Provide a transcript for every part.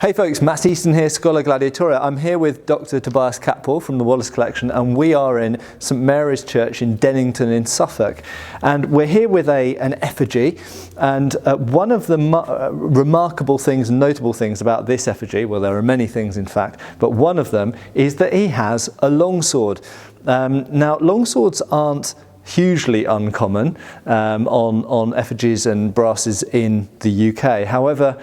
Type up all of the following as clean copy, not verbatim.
Hey folks, Matt Easton here, Schola Gladiatoria. I'm here with Dr. Tobias Capwell from the Wallace Collection, and we are in St Mary's Church in Dennington in Suffolk. And we're here with an effigy, and one of the remarkable things and notable things about this effigy, well there are many things in fact, but one of them is that he has a longsword. Now longswords aren't hugely uncommon on effigies and brasses in the UK. However,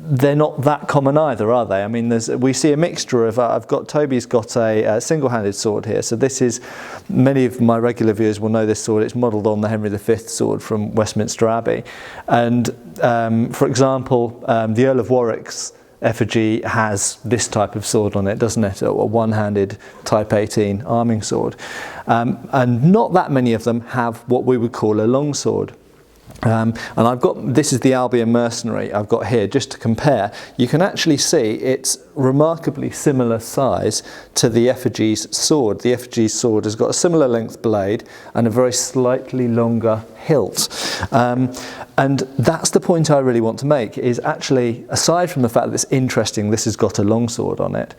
they're not that common either, are they? I mean, we see a mixture of, Toby's got a single-handed sword here. So this is, many of my regular viewers will know this sword. It's modelled on the Henry V sword from Westminster Abbey. And for example, the Earl of Warwick's effigy has this type of sword on it, doesn't it? A one-handed Type 18 arming sword. And not that many of them have what we would call a longsword. And this is the Albion Mercenary I've got here, just to compare. You can actually see it's remarkably similar size to the effigy's sword. The effigy's sword has got a similar length blade and a very slightly longer hilt. And that's the point I really want to make, is actually, aside from the fact that it's interesting this has got a longsword on it,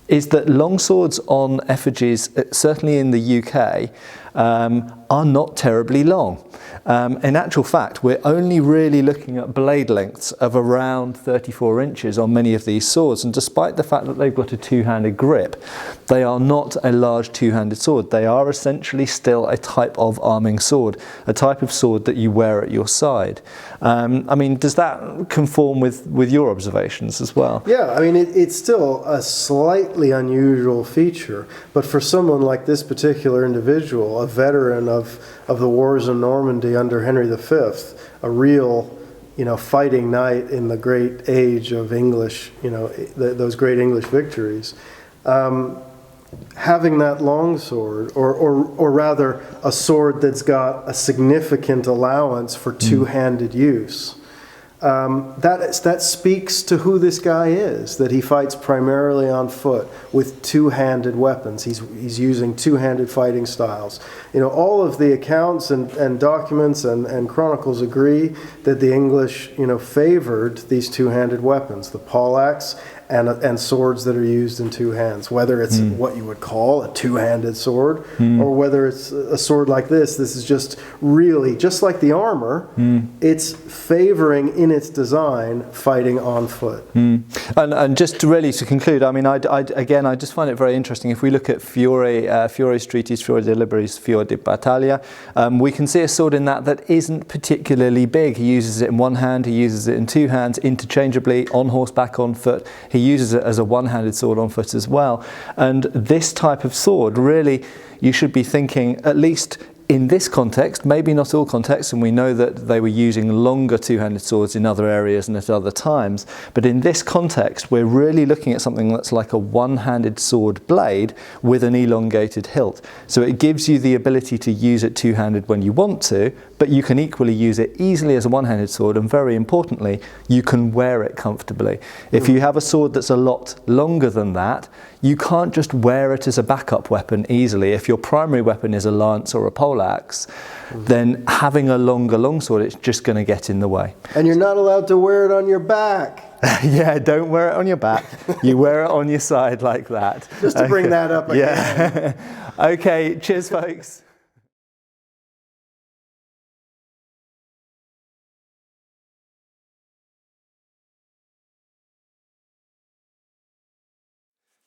is that longswords on effigies, certainly in the UK, are not terribly long. In actual fact, we're only really looking at blade lengths of around 34 inches on many of these swords, and despite the fact that they've got a two-handed grip, they are not a large two-handed sword. They are essentially still a type of arming sword, a type of sword that you wear at your side. I mean, does that conform with your observations as well? Yeah, I mean, it's still a slightly unusual feature, but for someone like this particular individual, a veteran of the wars in Normandy under Henry V, a real, fighting knight in the great age of English, those great English victories, having that longsword, or rather a sword that's got a significant allowance for two-handed use, that speaks to who this guy is, that he fights primarily on foot with two-handed weapons. He's using two-handed fighting styles. All of the accounts and documents and chronicles agree that the English, favored these two-handed weapons, the poleaxe and swords that are used in two hands, whether it's what you would call a two-handed sword, or whether it's a sword like this. This is just really, just like the armor, it's favoring in its design fighting on foot. And just to conclude, I mean, I just find it very interesting. If we look at Fiore's treatise, Fiore de Libris, Fiore di Battaglia, we can see a sword in that isn't particularly big. He uses it in one hand, he uses it in two hands, interchangeably, on horseback, on foot. He uses it as a one-handed sword on foot as well. And this type of sword, really, you should be thinking, at least in this context, maybe not all contexts, and we know that they were using longer two-handed swords in other areas and at other times, but in this context we're really looking at something that's like a one-handed sword blade with an elongated hilt. So it gives you the ability to use it two-handed when you want to, but you can equally use it easily as a one-handed sword, and very importantly, you can wear it comfortably. If you have a sword that's a lot longer than that, you can't just wear it as a backup weapon easily. If your primary weapon is a lance or a poleaxe, then having a longer longsword, it's just going to get in the way. And you're not allowed to wear it on your back. Yeah, don't wear it on your back. You wear it on your side like that. Just to bring that up again. Yeah. Okay, cheers folks.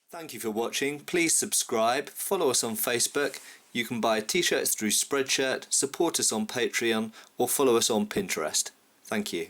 Thank you for watching. Please subscribe, follow us on Facebook. You can buy t-shirts through Spreadshirt, support us on Patreon, or follow us on Pinterest. Thank you.